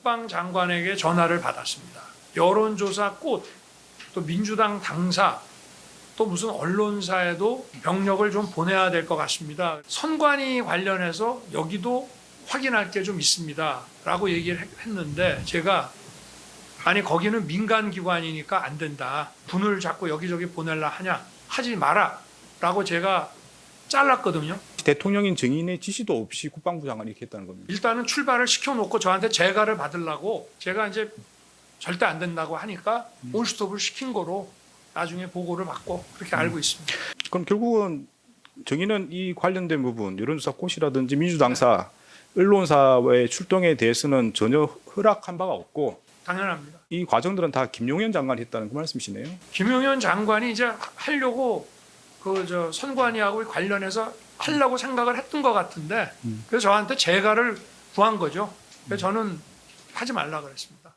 국방장관에게 전화를 받았습니다. 여론조사 꽃, 또 민주당 당사, 또 무슨 언론사에도 병력을 좀 보내야 될 것 같습니다. 선관위 관련해서 여기도 확인할 게 좀 있습니다. 라고 얘기를 했는데 제가 아니 거기는 민간기관이니까 안 된다. 군을 자꾸 여기저기 보낼라 하냐. 하지 마라. 라고 제가 잘랐거든요. 대통령인 증인의 지시도 없이 국방부 장관이 이렇게 했다는 겁니다. 일단은 출발을 시켜놓고 저한테 재가를 받으려고 제가 이제 절대 안 된다고 하니까 온스톱을 시킨 거로 나중에 보고를 받고 그렇게 알고 있습니다. 그럼 결국은 증인은 이 관련된 부분, 여론조사 꽃이라든지 민주당사, 언론사의 출동에 대해서는 전혀 허락한 바가 없고 당연합니다. 이 과정들은 다 김용현 장관이 했다는 그 말씀이시네요. 김용현 장관이 이제 하려고 선관위하고 관련해서 하려고 생각을 했던 것 같은데 그래서 저한테 재가를 구한 거죠. 그래서 저는 하지 말라 그랬습니다.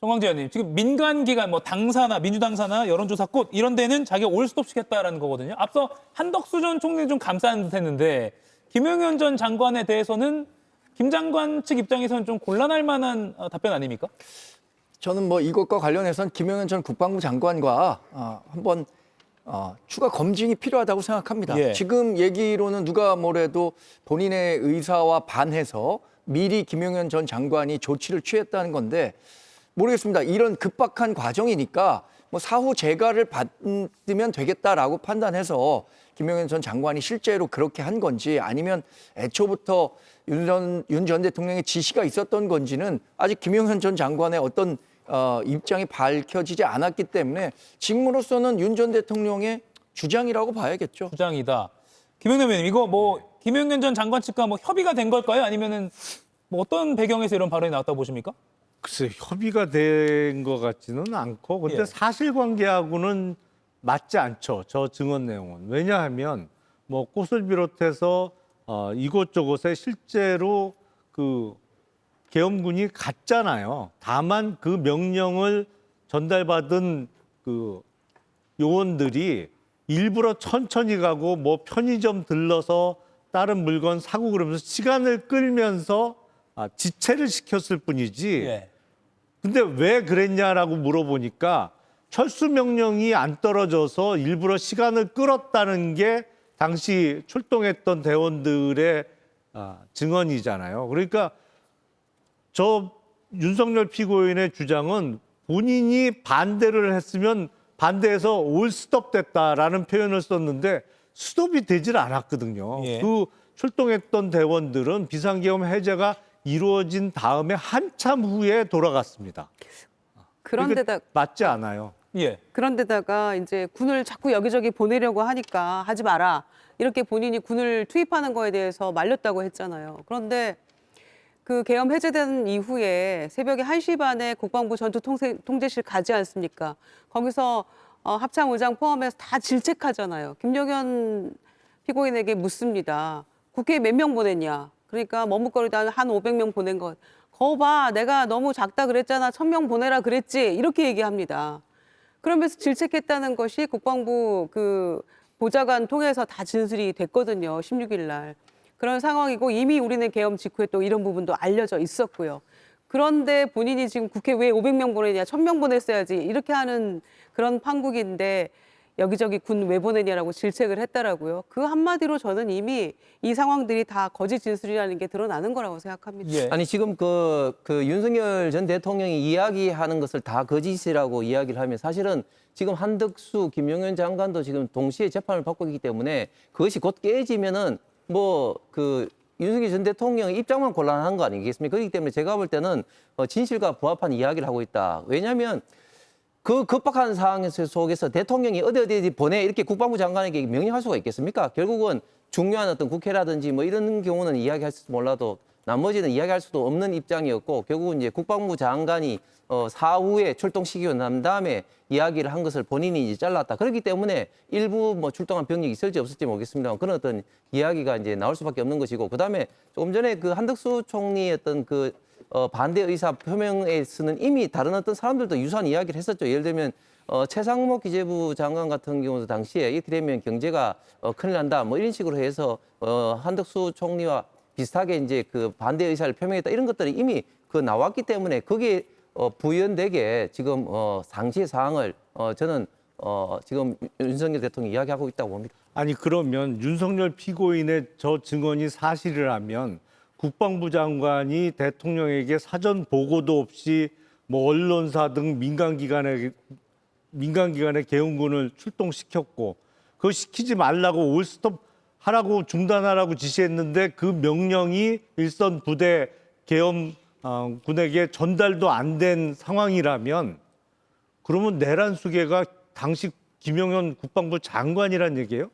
정광재 의원님, 지금 민간기관, 뭐 당사나 민주당사나 여론조사 꽃 이런 데는 자기가 올스톱 시켰다라는 거거든요. 앞서 한덕수 전 총리 좀 감싸는 듯 했는데 김용현 전 장관에 대해서는 김 장관 측 입장에서는 좀 곤란할 만한 답변 아닙니까? 저는 뭐 이것과 관련해서는 김용현 전 국방부 장관과 한번 추가 검증이 필요하다고 생각합니다. 예. 지금 얘기로는 누가 뭐래도 본인의 의사와 반해서 미리 김용현 전 장관이 조치를 취했다는 건데 모르겠습니다. 이런 급박한 과정이니까 뭐 사후 재가를 받으면 되겠다라고 판단해서 김용현 전 장관이 실제로 그렇게 한 건지 아니면 애초부터 윤 전 대통령의 지시가 있었던 건지는 아직 김용현 전 장관의 어떤 입장이 밝혀지지 않았기 때문에 지금으로서는 윤 전 대통령의 주장이라고 봐야겠죠. 주장이다. 김용현 의원님, 이거 뭐 김용현 전 장관 측과 뭐 협의가 된 걸까요? 아니면은 뭐 어떤 배경에서 이런 발언이 나왔다고 보십니까? 글쎄 협의가 된 것 같지는 않고 근데 예. 사실관계하고는 맞지 않죠. 저 증언 내용은. 왜냐하면 뭐 꽃을 비롯해서 이곳저곳에 실제로 그 계엄군이 갔잖아요. 다만 그 명령을 전달받은 그 요원들이 일부러 천천히 가고 뭐 편의점 들러서 다른 물건 사고 그러면서 시간을 끌면서 지체를 시켰을 뿐이지. 예. 근데 왜 그랬냐라고 물어보니까 철수 명령이 안 떨어져서 일부러 시간을 끌었다는 게 당시 출동했던 대원들의 증언이잖아요. 그러니까 저 윤석열 피고인의 주장은 본인이 반대를 했으면 반대해서 올스톱 됐다라는 표현을 썼는데 스톱이 되질 않았거든요. 예. 그 출동했던 대원들은 비상계엄 해제가 이루어진 다음에 한참 후에 돌아갔습니다. 그런데다 맞지 않아요. 예. 그런데다가 이제 군을 자꾸 여기저기 보내려고 하니까 하지 마라. 이렇게 본인이 군을 투입하는 거에 대해서 말렸다고 했잖아요. 그런데 그 계엄 해제된 이후에 새벽에 1시 반에 국방부 전투통제실 가지 않습니까? 거기서 합참의장 포함해서 다 질책하잖아요. 김용현 피고인에게 묻습니다. 국회에 몇 명 보냈냐? 그러니까 머뭇거리다 한 500명 보낸 것. 거 봐, 내가 너무 작다 그랬잖아. 1000명 보내라 그랬지. 이렇게 얘기합니다. 그러면서 질책했다는 것이 국방부 그 보좌관 통해서 다 진술이 됐거든요. 16일 날. 그런 상황이고 이미 우리는 계엄 직후에 또 이런 부분도 알려져 있었고요. 그런데 본인이 지금 국회 왜 500명 보내냐, 1000명 보냈어야지 이렇게 하는 그런 판국인데 여기저기 군 왜 보내냐라고 질책을 했더라고요. 그 한마디로 저는 이미 이 상황들이 다 거짓 진술이라는 게 드러나는 거라고 생각합니다. 예. 아니 지금 그 윤석열 전 대통령이 이야기하는 것을 다 거짓이라고 이야기를 하면 사실은 지금 한덕수, 김용현 장관도 지금 동시에 재판을 받고 있기 때문에 그것이 곧 깨지면은 뭐 그 윤석열 전 대통령의 입장만 곤란한 거 아니겠습니까? 그렇기 때문에 제가 볼 때는 진실과 부합한 이야기를 하고 있다. 왜냐하면 그 급박한 상황 속에서 대통령이 어디 보내 이렇게 국방부 장관에게 명령할 수가 있겠습니까? 결국은 중요한 어떤 국회라든지 뭐 이런 경우는 이야기할지 몰라도 나머지는 이야기할 수도 없는 입장이었고 결국은 이제 국방부 장관이 사후에 출동시키고 난 다음에 이야기를 한 것을 본인이 이제 잘랐다. 그렇기 때문에 일부 뭐 출동한 병력이 있을지 없을지 모르겠습니다만 그런 어떤 이야기가 이제 나올 수밖에 없는 것이고 그다음에 조금 전에 그 한덕수 총리의 어떤 그 반대 의사 표명에서는 이미 다른 어떤 사람들도 유사한 이야기를 했었죠. 예를 들면 최상목 기재부 장관 같은 경우도 당시에 이렇게 되면 경제가 큰일 난다. 뭐 이런 식으로 해서 한덕수 총리와 비슷하게 이제 그 반대 의사를 표명했다. 이런 것들이 이미 그 나왔기 때문에 거기에 부연되게 지금 상시 사항을 저는 지금 윤석열 대통령이 이야기하고 있다고 봅니다. 아니 그러면 윤석열 피고인의 저 증언이 사실이라면 국방부 장관이 대통령에게 사전 보고도 없이 뭐 언론사 등 민간기관의 계엄군을 출동시켰고 그거 시키지 말라고 올스톱 하라고 중단하라고 지시했는데 그 명령이 일선 부대 계엄 군에게 전달도 안 된 상황이라면 그러면 내란 수계가 당시 김용현 국방부 장관이란 얘기예요?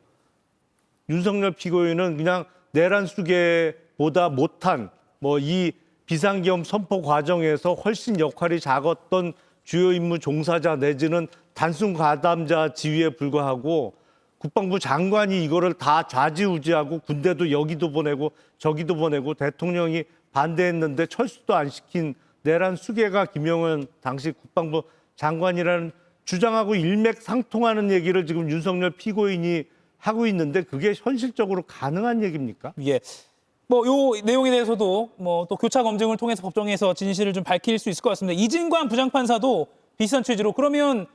윤석열 피고인은 그냥 내란 수계보다 못한 뭐 이 비상계엄 선포 과정에서 훨씬 역할이 작았던 주요 임무 종사자 내지는 단순 가담자 지위에 불과하고 국방부 장관이 이거를 다 좌지우지하고 군대도 여기도 보내고 저기도 보내고 대통령이 반대했는데 철수도 안 시킨 내란 수계가 김용현 당시 국방부 장관이라는 주장하고 일맥상통하는 얘기를 지금 윤석열 피고인이 하고 있는데 그게 현실적으로 가능한 얘기입니까? 예. 뭐 요 내용에 대해서도 뭐 또 교차 검증을 통해서 법정에서 진실을 좀 밝힐 수 있을 것 같습니다. 이진관 부장판사도 비슷한 취지로 그러면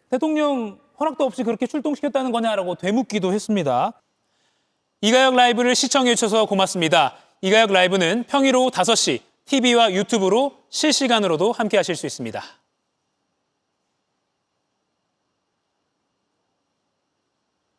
대통령 허락도 없이 그렇게 출동시켰다는 거냐라고 되묻기도 했습니다. 이가혁 라이브를 시청해 주셔서 고맙습니다. 이가혁 라이브는 평일 오후 5시 TV와 유튜브로 실시간으로도 함께 하실 수 있습니다.